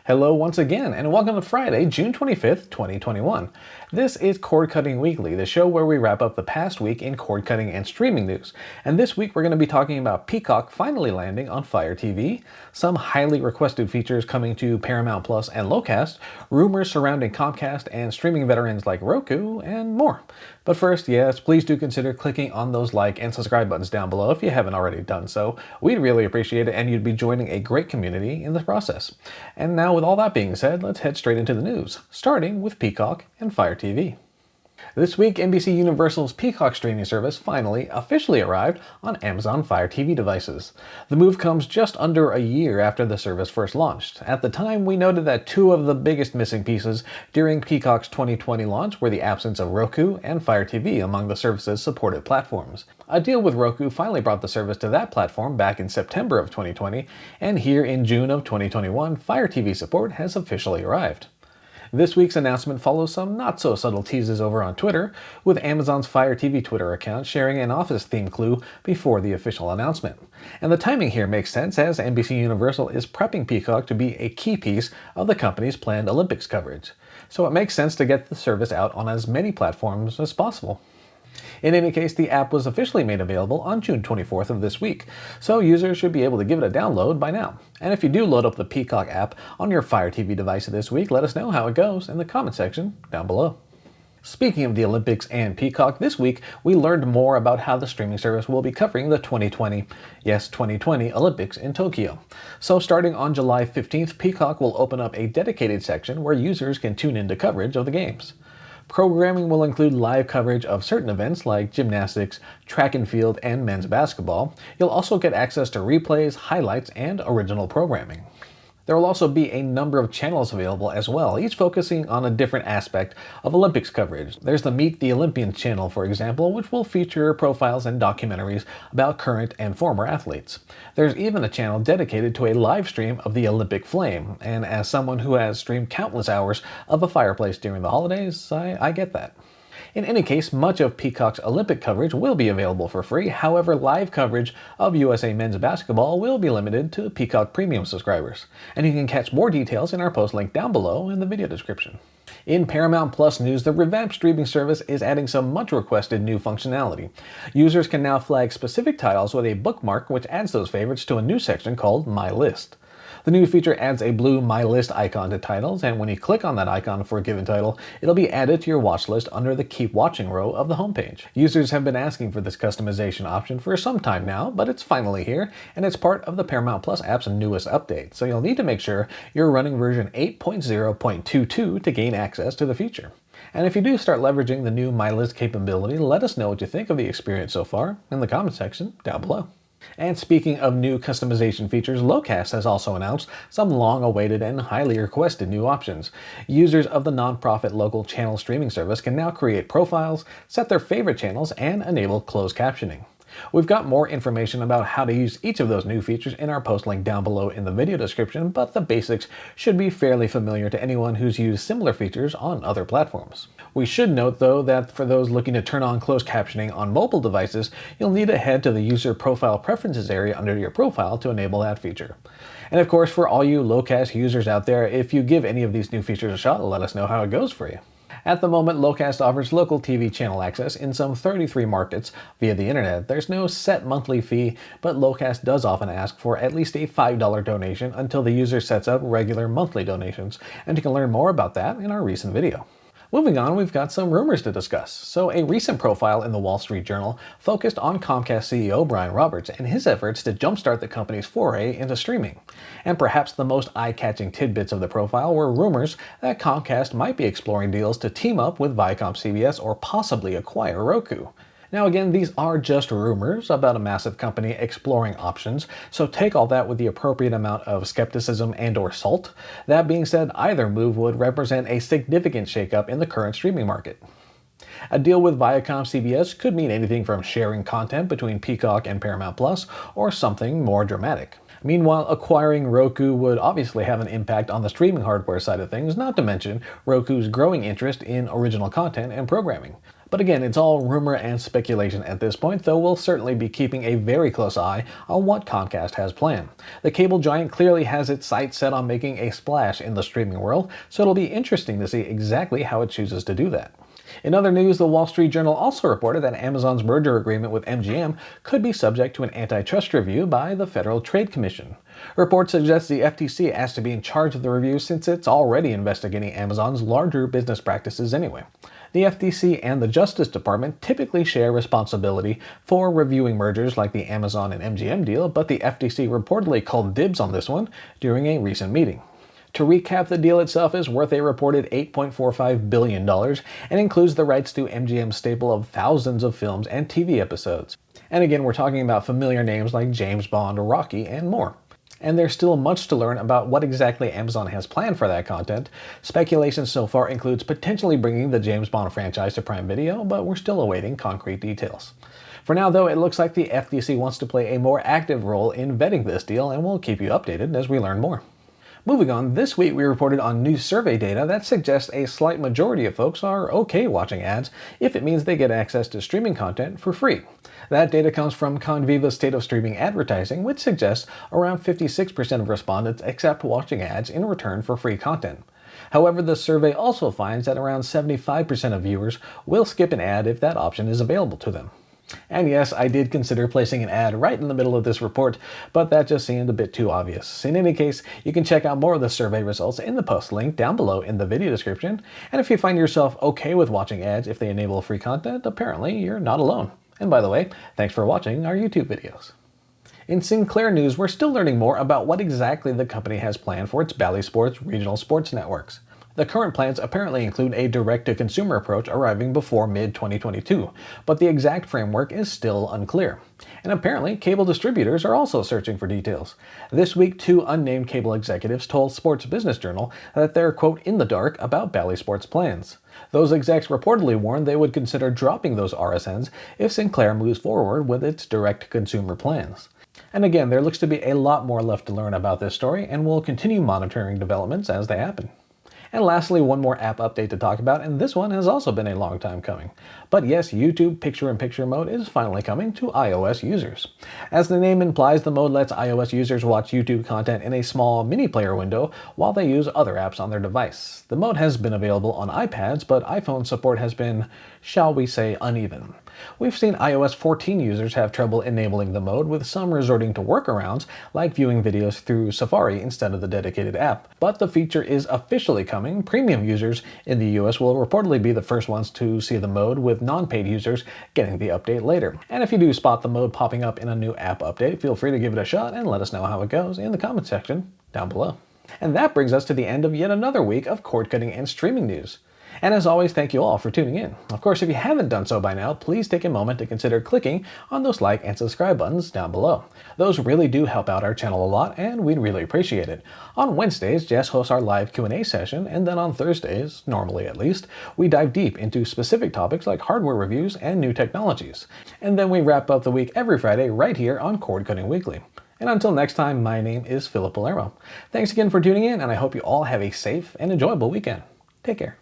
Hello once again, and welcome to Friday, June 25th, 2021. This is Cord Cutting Weekly, the show where we wrap up the past week in cord cutting and streaming news. And this week we're going to be talking about Peacock finally landing on Fire TV, some highly requested features coming to Paramount Plus and Locast, rumors surrounding Comcast and streaming veterans like Roku, and more. But first, yes, please do consider clicking on those like and subscribe buttons down below if you haven't already done so. We'd really appreciate it, and you'd be joining a great community in the process. And now, with all that being said, let's head straight into the news, starting with Peacock and Fire TV. This week, NBC Universal's Peacock streaming service finally officially arrived on Amazon Fire TV devices. The move comes just under a year after the service first launched. At the time, we noted that two of the biggest missing pieces during Peacock's 2020 launch were the absence of Roku and Fire TV among the service's supported platforms. A deal with Roku finally brought the service to that platform back in September of 2020, and here in June of 2021, Fire TV support has officially arrived. This week's announcement follows some not-so-subtle teases over on Twitter, with Amazon's Fire TV Twitter account sharing an Office theme clue before the official announcement. And the timing here makes sense, as NBC Universal is prepping Peacock to be a key piece of the company's planned Olympics coverage. So it makes sense to get the service out on as many platforms as possible. In any case, the app was officially made available on June 24th of this week, so users should be able to give it a download by now. And if you do load up the Peacock app on your Fire TV device this week, let us know how it goes in the comment section down below. Speaking of the Olympics and Peacock, this week we learned more about how the streaming service will be covering the 2020 Olympics in Tokyo. So starting on July 15th, Peacock will open up a dedicated section where users can tune into coverage of the games. Programming will include live coverage of certain events like gymnastics, track and field, and men's basketball. You'll also get access to replays, highlights, and original programming. There will also be a number of channels available as well, each focusing on a different aspect of Olympics coverage. There's the Meet the Olympians channel, for example, which will feature profiles and documentaries about current and former athletes. There's even a channel dedicated to a live stream of the Olympic flame, and as someone who has streamed countless hours of a fireplace during the holidays, I get that. In any case, much of Peacock's Olympic coverage will be available for free. However, live coverage of USA men's basketball will be limited to Peacock Premium subscribers. And you can catch more details in our post link down below in the video description. In Paramount Plus news, the revamped streaming service is adding some much requested new functionality. Users can now flag specific titles with a bookmark, which adds those favorites to a new section called My List. The new feature adds a blue My List icon to titles, and when you click on that icon for a given title, it'll be added to your watch list under the Keep Watching row of the homepage. Users have been asking for this customization option for some time now, but it's finally here, and it's part of the Paramount Plus app's newest update, so you'll need to make sure you're running version 8.0.22 to gain access to the feature. And if you do start leveraging the new My List capability, let us know what you think of the experience so far in the comment section down below. And speaking of new customization features, Locast has also announced some long-awaited and highly requested new options. Users of the nonprofit local channel streaming service can now create profiles, set their favorite channels, and enable closed captioning. We've got more information about how to use each of those new features in our post link down below in the video description, but the basics should be fairly familiar to anyone who's used similar features on other platforms. We should note, though, that for those looking to turn on closed captioning on mobile devices, you'll need to head to the User Profile Preferences area under your profile to enable that feature. And of course, for all you Locast users out there, if you give any of these new features a shot, let us know how it goes for you. At the moment, Locast offers local TV channel access in some 33 markets via the internet. There's no set monthly fee, but Locast does often ask for at least a $5 donation until the user sets up regular monthly donations, and you can learn more about that in our recent video. Moving on, we've got some rumors to discuss. So a recent profile in the Wall Street Journal focused on Comcast CEO Brian Roberts and his efforts to jumpstart the company's foray into streaming. And perhaps the most eye-catching tidbits of the profile were rumors that Comcast might be exploring deals to team up with ViacomCBS or possibly acquire Roku. Now again, these are just rumors about a massive company exploring options, so take all that with the appropriate amount of skepticism and/or salt. That being said, either move would represent a significant shakeup in the current streaming market. A deal with ViacomCBS could mean anything from sharing content between Peacock and Paramount Plus, or something more dramatic. Meanwhile, acquiring Roku would obviously have an impact on the streaming hardware side of things, not to mention Roku's growing interest in original content and programming. But again, it's all rumor and speculation at this point, though we'll certainly be keeping a very close eye on what Comcast has planned. The cable giant clearly has its sights set on making a splash in the streaming world, so it'll be interesting to see exactly how it chooses to do that. In other news, the Wall Street Journal also reported that Amazon's merger agreement with MGM could be subject to an antitrust review by the Federal Trade Commission. Reports suggest the FTC asked to be in charge of the review since it's already investigating Amazon's larger business practices anyway. The FTC and the Justice Department typically share responsibility for reviewing mergers like the Amazon and MGM deal, but the FTC reportedly called dibs on this one during a recent meeting. To recap, the deal itself is worth a reported $8.45 billion and includes the rights to MGM's staple of thousands of films and TV episodes. And again, we're talking about familiar names like James Bond, Rocky, and more. And there's still much to learn about what exactly Amazon has planned for that content. Speculation so far includes potentially bringing the James Bond franchise to Prime Video, but we're still awaiting concrete details. For now, though, it looks like the FTC wants to play a more active role in vetting this deal, and we'll keep you updated as we learn more. Moving on, this week we reported on new survey data that suggests a slight majority of folks are okay watching ads if it means they get access to streaming content for free. That data comes from Conviva's State of Streaming Advertising, which suggests around 56% of respondents accept watching ads in return for free content. However, the survey also finds that around 75% of viewers will skip an ad if that option is available to them. And yes, I did consider placing an ad right in the middle of this report, but that just seemed a bit too obvious. In any case, you can check out more of the survey results in the post link down below in the video description, and if you find yourself okay with watching ads if they enable free content, apparently you're not alone. And by the way, thanks for watching our YouTube videos. In Sinclair news, we're still learning more about what exactly the company has planned for its Bally Sports regional sports networks. The current plans apparently include a direct-to-consumer approach arriving before mid-2022, but the exact framework is still unclear. And apparently, cable distributors are also searching for details. This week, two unnamed cable executives told Sports Business Journal that they're, quote, in the dark about Bally Sports plans. Those execs reportedly warned they would consider dropping those RSNs if Sinclair moves forward with its direct-to-consumer plans. And again, there looks to be a lot more left to learn about this story, and we'll continue monitoring developments as they happen. And lastly, one more app update to talk about, and this one has also been a long time coming. But yes, YouTube picture-in-picture mode is finally coming to iOS users. As the name implies, the mode lets iOS users watch YouTube content in a small mini-player window while they use other apps on their device. The mode has been available on iPads, but iPhone support has been, shall we say, uneven. We've seen iOS 14 users have trouble enabling the mode, with some resorting to workarounds like viewing videos through Safari instead of the dedicated app. But the feature is officially coming. Premium users in the US will reportedly be the first ones to see the mode, with non-paid users getting the update later. And if you do spot the mode popping up in a new app update, feel free to give it a shot and let us know how it goes in the comment section down below. And that brings us to the end of yet another week of cord cutting and streaming news. And as always, thank you all for tuning in. Of course, if you haven't done so by now, please take a moment to consider clicking on those like and subscribe buttons down below. Those really do help out our channel a lot, and we'd really appreciate it. On Wednesdays, Jess hosts our live Q&A session, and then on Thursdays, normally at least, we dive deep into specific topics like hardware reviews and new technologies. And then we wrap up the week every Friday right here on Cord Cutting Weekly. And until next time, my name is Philip Palermo. Thanks again for tuning in, and I hope you all have a safe and enjoyable weekend. Take care.